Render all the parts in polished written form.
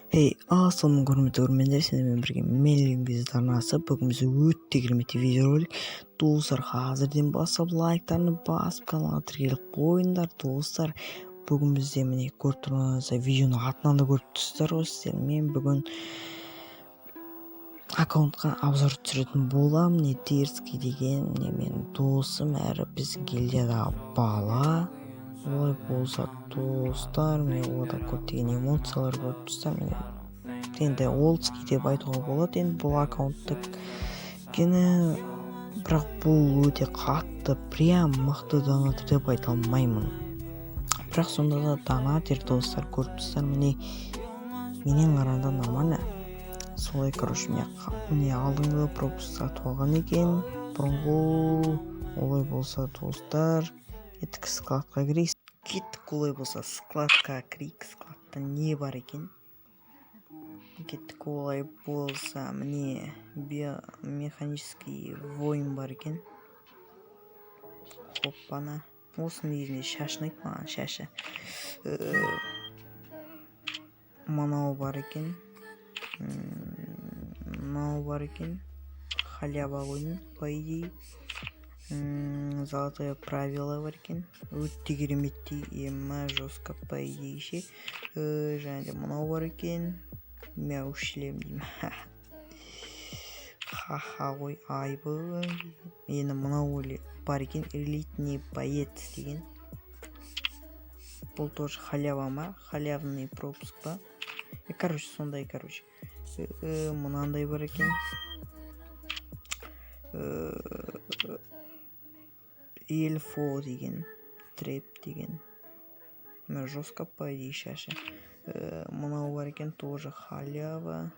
Ассалаумағалейкум құрметті көрермендер, сіздермен бірге мен лингвист арнасы. Бүгін біз өте керемет видеоролик. Достар, қазірден бастап лайктарны басып каналға тіркеліп қойыңдар достар. Бүгін бізде міне көріп тұрғаныңыздай видеоның атынан да көріп тұрсыздар ғой сіздер. Мен бүгін аккаунтқа обзор түсіретін боламын. Не дерзкий деген менің досым, әрі біздің елдегі бала. Олай болса достар, міне ода көптеген эмоциялар көріп тұрсыздар. Енді олдский деп айтуға болады енді бұл аккаунтты, бірақ бұл өте қатты, прям мықты донатор деп айта алмаймын. Бірақ сонда да донатор достар, көріп тұрсыздар, міне менен қарағанда нормально. Солай, міне алдыңғы пропуск сатып алған екен бұрынғы. Олай болса достар, кеттік складқа кірейік. Олай болса складқа кірейік. Складта не бар екен? Кеттік. Олай болса міне биомеханический воин бар екен. Хоппана. Осының негізінде шашын айт маған, шашы. Мынау бар екен. Мынау бар екен. Халява ойын, по идее. Золотое правило бар екен. Өте кереметтей, жестко, по идее ше. Және де мынау бар екен. Мяу шлем деймін. Ха-ха ғой, айбы. Енді мынау бар екен, элитный боец деген. Бұл тоже халява ма? Халявный пропуск па? Сондай. Мынандай бар екен. Эльфо деген, трэп деген. Жестко, по идее шашы. Мынау бар екен, тоже халява.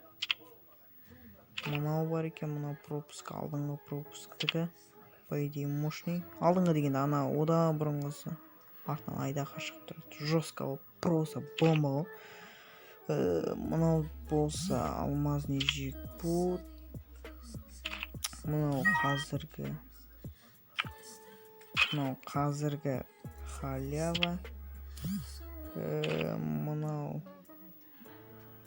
Мынау бар екен, мынау пропуск, алдыңғы пропусктігі, по идее мощный. Алдыңғы дегенде ана одан бұрынғысы, артынан айдаға шығып тұрады. Жестко, просто бомба. Мынау болса алмазный жекпот. Мынау қазіргі халява. Мынау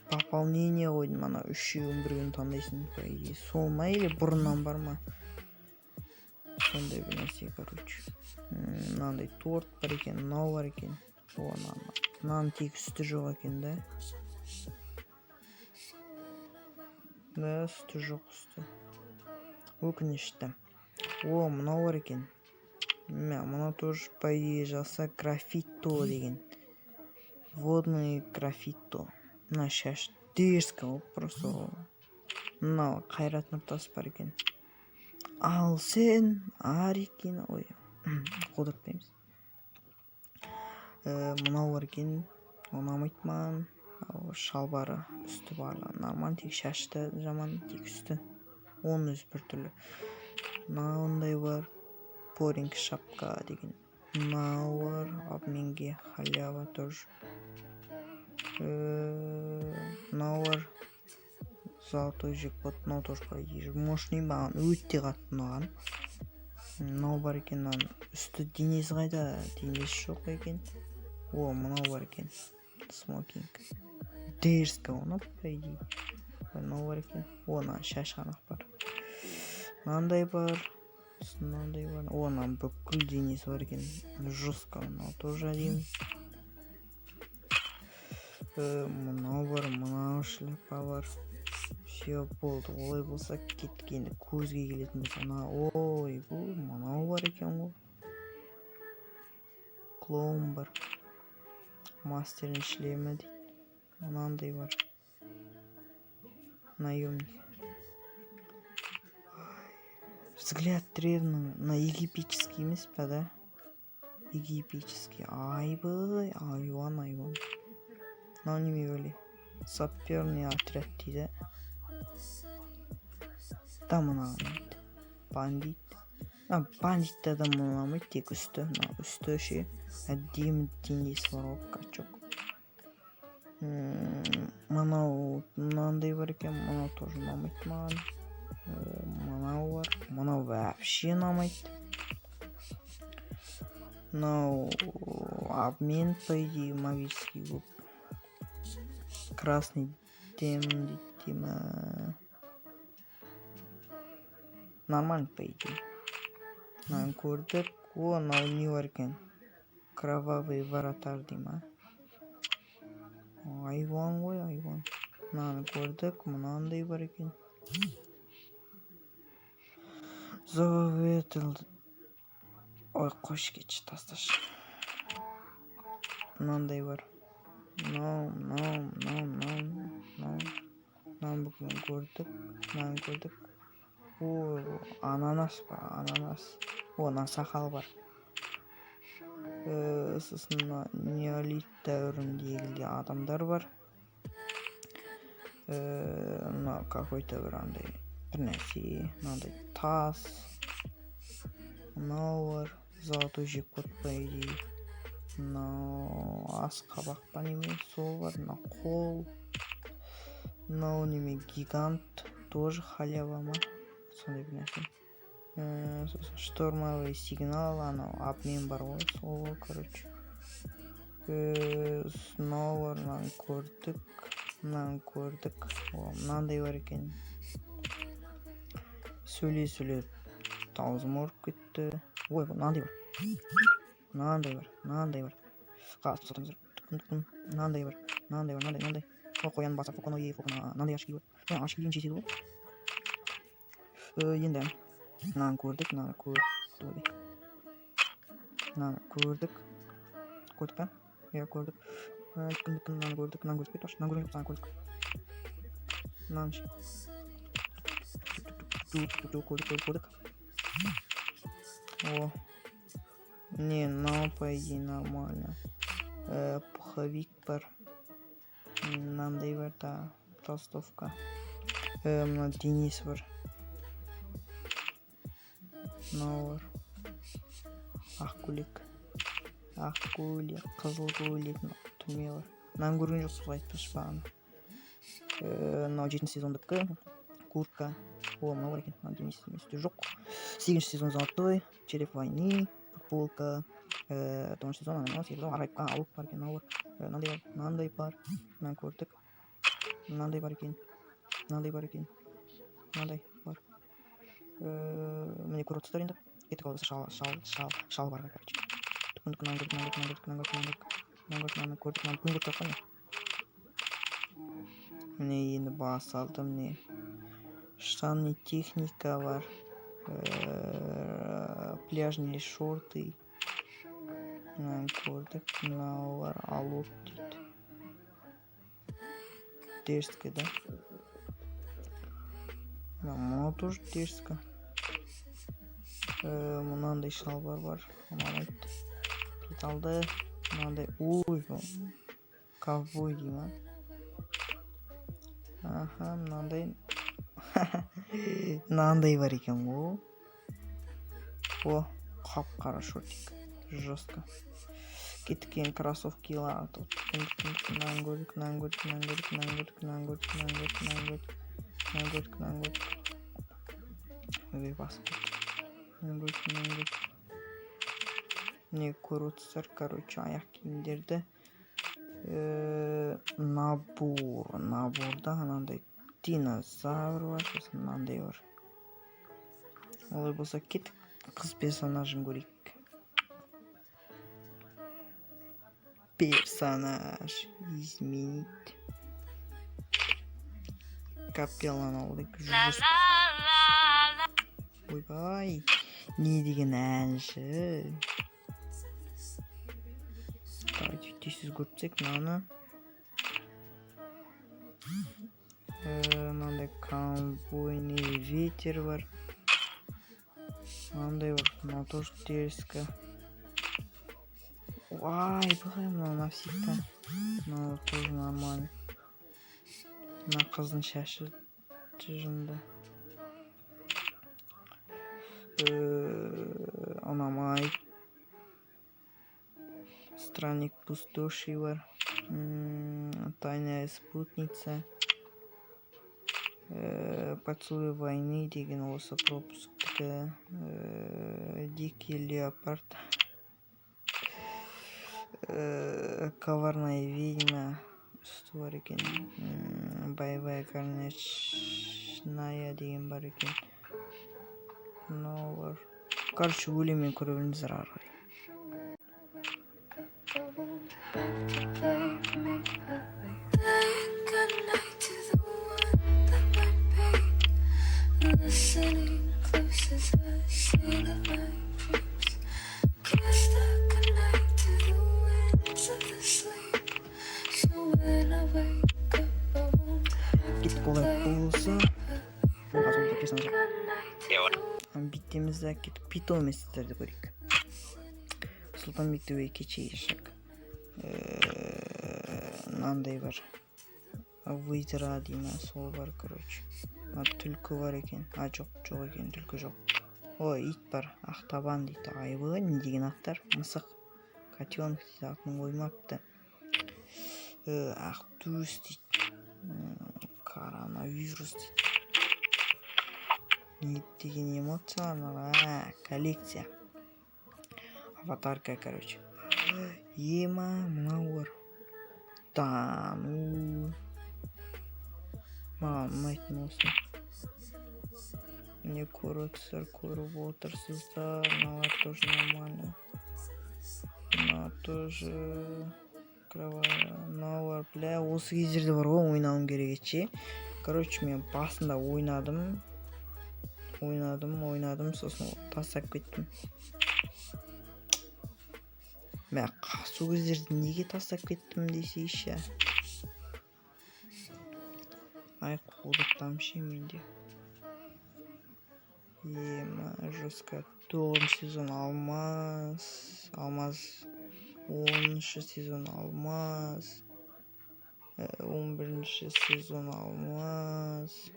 пополнение ойын, мына үшеуін бірген таңдайсың, по идее. Сол ма, или бұрыннан бар ма? Сондай бір нәрсе, Мынандай торт бар екен, мынау бар екен. Мынаның тек үсті жоқ екен, да? Да, үсті жоқ, үсті. Өкінішті. Мынау бар екен. Мынау тоже, по идее, жаса графито деген. Водный графито. Мына шаш дерзко, просто. Мынау Қайрат Нұртас бар екен. Ал сен Арикин, ой, қодыртпаймыз. Мынау бар екен, ұнамайды маған. Шалбары, үсті барлығы нормально, тек шашты жаман, тек үсті. Оның өзі бір түрлі. Мынауындай бар, поринг шапка деген. Мынау бар, обменге халява тоже. Мынау бар, золотой жекпот, мынау тоже по идее мощный, маған өте қатты ұнаған. Мынау бар екен, үсті денесі қайда, денесі жоқ екен. Мынау бар екен, смокинг. Дерзко оны, по идее. Мынау бар екен. Шаш қанақ бар. Мынандай бар. Бүкіл денесі бар екен. Жестко, мынау тоже әдемі. Мынау бар, мынау шляпа бар. Все болды. Олай болса кеттік, енді көзге келетін болса. Мынау бар екен ғой. Клоун бар. Мастердің шлемі дейді. Мынандай бар. Наемник. Взгляд древний, на египетский емес па, да? Египетский. Айван. Мынау неме бөле? Саперный отряд дейді. Да, мынаған дейді. Бандит. Бандитті да мұнамайды, тек үсті. Үсті ше. Әдемі денесі бар ол, качок. Мынандай бар екен, мынау тоже ұнамайды маған. Мынау бар, мынау вообще ұнамайды. Мынау обмен, по идее, магический клуб. Красный Детям. Нормально, по идее. Мынаны көрдік. О, мынау не бар екен? Кровавый вратарь дей ма? Айуан ғой, айуан. Мынаны көрдік. Мынандай бар екен. Заветил. Ой, қойшы кетші, тасташы. Мынандай бар. Мынаны бүгін көрдік. О, ананас бар, ананас. О, мына сақал бар. Сосын неолит дәуіріндегі адамдар бар. Мына какой-то бір андай бір нәрсе, мынандай тас. Мынау бар, золотой жекпот по идее. Мынау ас қабақ па неме, сол бар, мына қол. Мынау неме гигант, тоже халява ма, сондай бір нәрсе. Штормовый сигнал, анау обмен бар ғой, сол ғой, короче. Мынау бар, мынаны көрдік. О, мынандай бар екен. Сөйлеп даусым ауырып кетті. Ой, мынандай бар. Қатып сатамыздар. Мынандай бар. О, қоян басап, мынандай ашки бар. Ашки дейін жетеді ғой. Енді мынаны көрдік. Көрдік па? Иә, көрдік. Мынаны көрдік. Көрдік. О, не, мынау по идее нормально. Пуховик бар. Мынандай бар, да, толстовка. Мына Денис бар. Мынау бар. Ақ көйлек, қызыл көйлек, түрме бар. Мынаны көрген жоқсыз ғой, айтпашы бағана. Мынау 7 сезондікі, куртка. О, мынау бар екен, мынау Денис еместе жоқ. 8 сезон золотой, череп войны, футболка. 9 сезон ананас, арайыпқа алып бар екен, мынау бар. Мынандай бар. Мынаны көрдік. Мынандай бар екен. Міне көріп отырсыздар енді. Кеттік олдысы шал бар, короче. Мынаны көрдік. Міне енді бас алды, міне. Штанный техника бар. Пляжные шорты. Мынаны көрдік. Мынау бар, алып дейді. Дерзко, да? Мынау тоже дерзко. Мынандай шалбар бар. Мынандай педалды. Мынандай, ой, ковбой дей ма? Аха, мынандай бар екен ғой. О, қап-қара шортик. Жестко. Кеттік енді кроссовки лағатып. Мынаны көрдік. Өй, басып кетті. Не көріп отырсыздар, короче, аяқ киімдерді. Наборда анандай динозавр бар, сосын мынандай бар. Олай болса кеттік қыз персонажын көрейік. Персонаж изменить. Капелланы алдық. Ойбай, не деген әнші. Давайте тез көрсек мынаны. Мынандай конвойный ветер бар. Мынандай бар, мынау тоже дерзко. Ай, бұғай мынау навсегда. Мынау тоже нормально. Мына қыздың шашы жынды. Ұнамай. Странник пустоши бар. Тайная спутница. Поцелуй войны деген осы пропусктікі. Дикий леопард. Коварная ведьма. үсті бар екен. Боевая горничная деген бар екен. Мынау бар. Короче, өлеңмен көре біліңіздер ары қарай. Кетіп олай болса биттемізді әкетіп питон емесіздерді көрейік. Сұлтанбекті кече ешек. Мынандай бар. Выдыра деймін, сол бар, короче. Түлкі бар екен. Жоқ екен, түлкі жоқ. Ит бар. Ақтабан дейді. Айбы не деген аттар? Мысық. Котенок дейді. Атын қоймапты. Ақтөс дейді. Коронавирус дейді. Не деген эмоциялар? Коллекция. Аватарка, короче. Мынау бар. Маған ұнайтын осы. Міне көріп отырсыздар. Мыналар тоже нормально. Мына тоже кровая. Мынау бар. Бля, осы кездерде бар ғой ойнауым керек еді. Короче, мен басында ойнадым, сосын тастап кеттім. Мен сол кездерде неге тастап кеттім десейші. Ай, қолдықтам менде. Жестко. 9 сезон алмаз. 10 сезон алмаз. 11 сезон алмаз.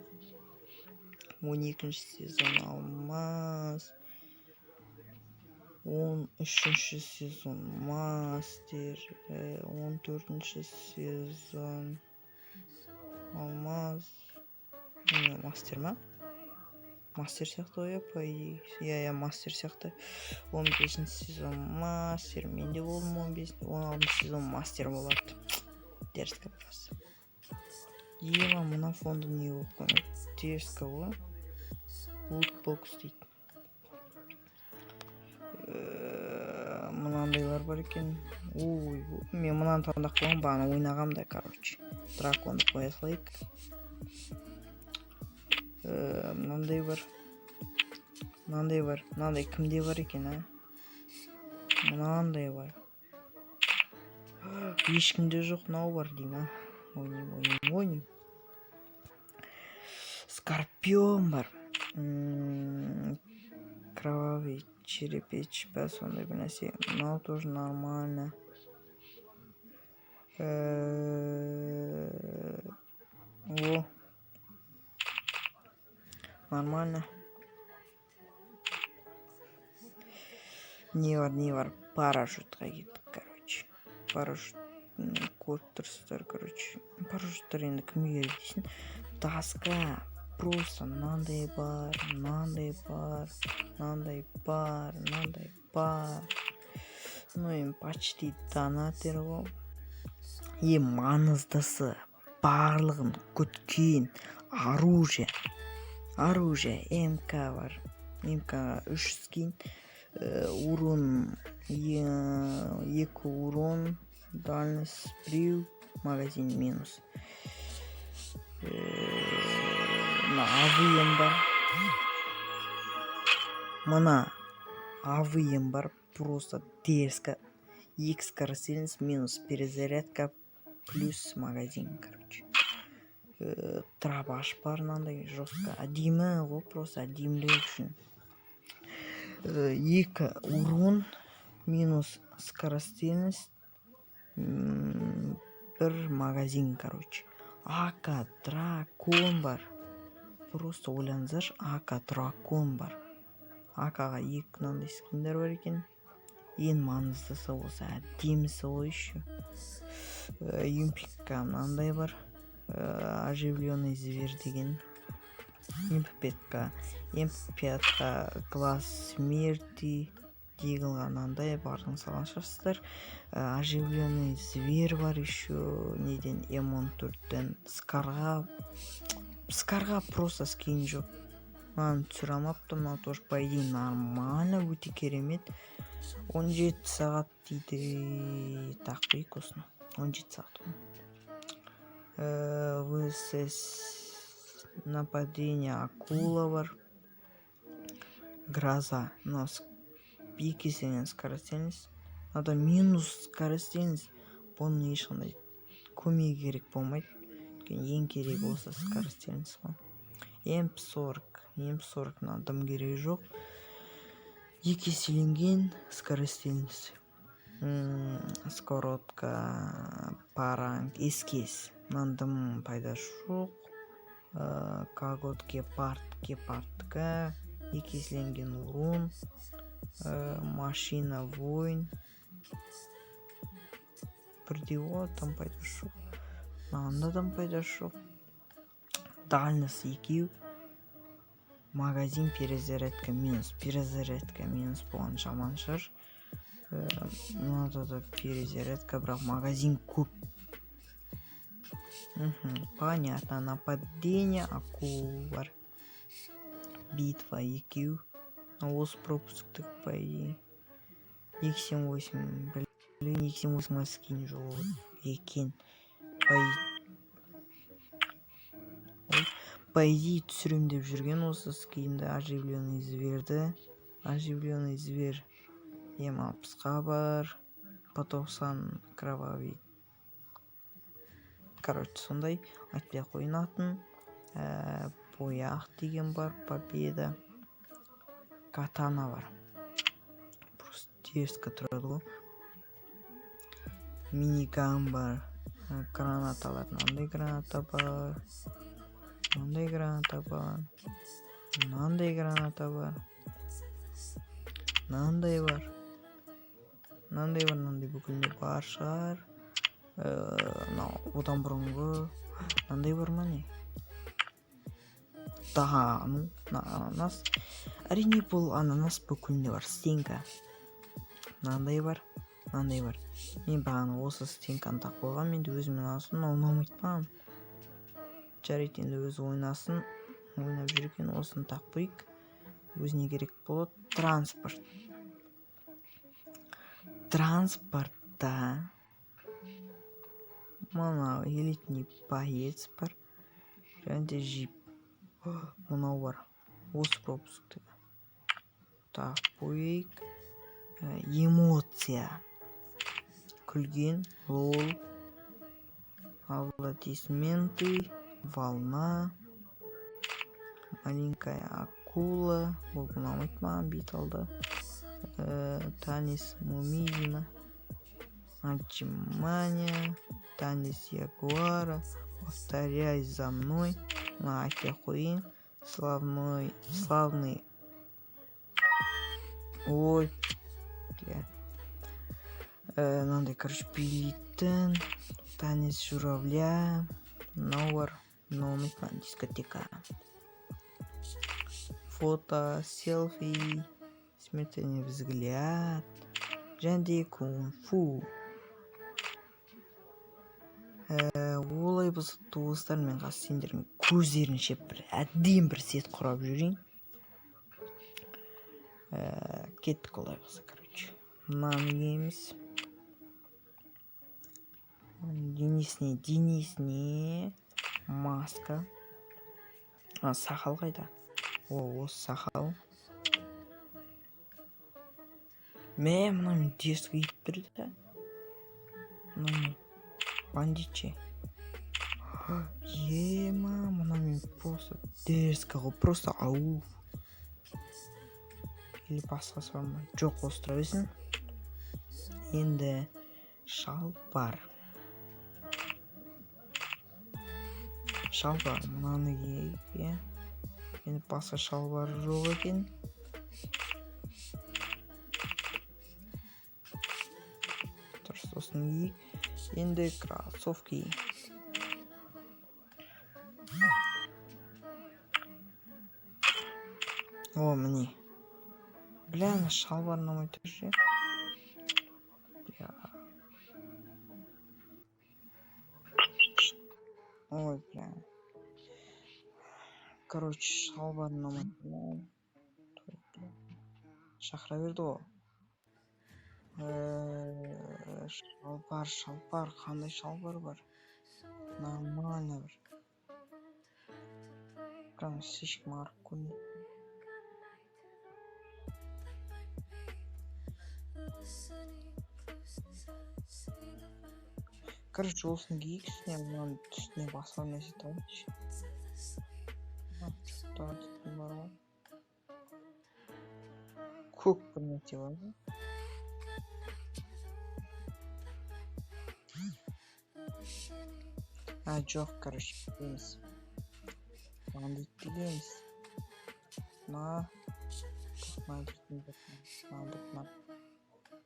12 сезон алмаз. 13 сезон мастер. 14 сезон алмаз. Мастер ма? Мастер сияқты ғой, по идее. Иә, мастер сияқты. 15 сезон мастер. Менде болдым 16 сезон мастер болады. Дерзко просто. Мына фонды не болып қоймайды. Дерзко ғой. Лутбокс дейді. Мынандайлар бар екен. Мен мынаны таңдап қойған, бағана ойнағам да, короче. Драконды қоя салайық. Мынандай бар. Мынандай кімде бар екен, а? Мынандай бар. Ешкімде жоқ, мынау бар деймін, а? Ойнайм. Скорпион бар. Кровавый черепеч па, сондай бір нәрсе. Мынау тоже нормально. Нормально. Не бар. Парашютқа кеттік, короче. Парашют көріп тұрсыздар, короче. Парашюттар енді кімге керек дейсің? Таска. Просто мынандай бар. Ну, им почти донатер ғой. Маңыздысы барлығын күткен оружие. МК бар. МК 3 скин. Урон 2 урон. Дальность плюс. Магазин минус. Авыем бар. Мына авыем бар. Просто дерзко. X скоростельность минус перезарядка плюс магазин, короче. Трабаш бар, мынандай жестко. Әдемі ғой, просто әдемілігі үшін. 2 урон минус скоростельность 1 магазин, короче. АК дракон бар. Просто ойлаңыздаршы, АК дракон бар. АК-ға 2 мынандай скиндер бар екен. Ең маңыздысы осы, әдемісі ғой еще. Юмпикка мынандай бар. Оживленный зверь деген. Имп5-ка глаз смерти. қылғанандай бардың салған шығарсыздар. Оживленный зверь бар еще неден М14-тен. Скарға просто скин жоқ. Маған түсіре алмапты, мына тоже по идее нормально, өте керемет. 17 сағат дейді. Так, қойық осыны. 17 сағат. ВСС нападение акула бар. Гроза. У нас пики сенен скоростельность. Надо минус скоростельность. Бұны ешқандай көмегі керек болмайды. Ең керек болса скоростельность. М40 надам керек жоқ. Екі еселенген скоростельность. Скоротка, паранг, эскез. Надам пайда жоқ. Когот гепардка. Екі еселенген урон. Машина воин. Бірдеуі там пайда жоқ. Мынандадан пайда жоқ. Дальность екеу. Магазин перезарядка минус. Перезарядка минус болған жаман шығар. Мынада да перезарядка, бірақ магазин көп. Понятно. Нападение акул бар. Битва екеу. Осы пропусктік по идее. 278 278 скин жоқ екен. По идее түсірем деп жүрген осы скинді. Оживленный зверді. Оживленный зверь М60-қа бар. По 90 кровавый. Короче, сондай айтпай қойынатын. Бояқ деген бар. Победа. Катана бар. Просто дерзко тұрады ғой. Миниган бар. Гранаталар. Мынандай граната бар. Мынандай граната бар. Мынандай граната бар. Мынандай бар. Мынандай бүкілде бар шығар. Одан бұрынғы мынандай бар ма не? Да, ананас. Әрине бұл ананас бүкілде бар. Стенка. Мынандай бар. Мен бағаны осы стенканы тақ қойған. Менде өзімен асын ұнамайды маған. Жарайды, енді өзі ойнап жүрген осыны тақ қойық. Өзіне керек болады. Транспортта мынау элитный боец бар. Және де жип. Мынау бар. Осы пропускты тақ қойық. Эмоция. Күлген, лол, аплодисменты, волна, маленькая акула, бұл ұнамайды маған бет алды. Танис мумизма, отжимания, танис ягуара, повторяй за мной, айтпай қойын, славный, ой, мынандай, короче, билеттен, танец журавля, мынау бар, дискотека. Фото, селфи, смертельный взгляд, және де кунг-фу. Олай болса туыстар мен қас сендердің көздерінше бір әдден бір сет құрап жүрейін. Кеттік олай болса, короче. Мынаны киеміз. Денесіне маска. Сақал қайда? Осы сақал. Мына дерзко киіп тұрды. Мына бандитше. Мына просто дерзко ғой, просто ауф. Или басқасы бар ма? Жоқ, осы тұра берсін. Енді шалбар. Мынаны киейік. Енді басқа шалбар жоқ екен. Дұрыс, осыны киейік. Енді кроссовки. Міне. Бля, ана шалбар ұнамай тұр ше. Бля. Ой, бля. Короче, шалбар ұнамай тұр. Шақыра берді ғой. Шалбар, қандай шалбар бар? Нормально бір. Прям слишком арық көрінеді. Короче, осыны киейік, үстіне мынаның үстіне басқа нәрсе табайықшы. Что-то дейтін бар ғой. Көк бір нәрсе бар ғой. Жоқ, короче, емес. Мынаны дейміз. Мына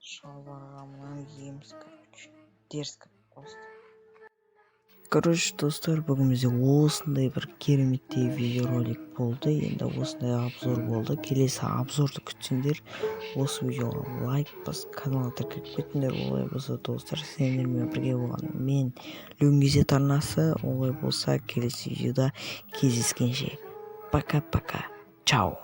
шалбарға мынаны киеміз, короче. Дерзко просто. Короче, достар, бүгін бізде осындай бір кереметтей видеоролик болды. Енді осындай обзор болды. Келесі обзорды күтсеңдер, осы видеоға лайк бас, каналға тіркеліп кетіңдер. Олай болса, достар, сендермен бірге болған мен Лүнгезет арнасы. Олай болса, келесі видеода кездескенше. Пока-пока. Чао.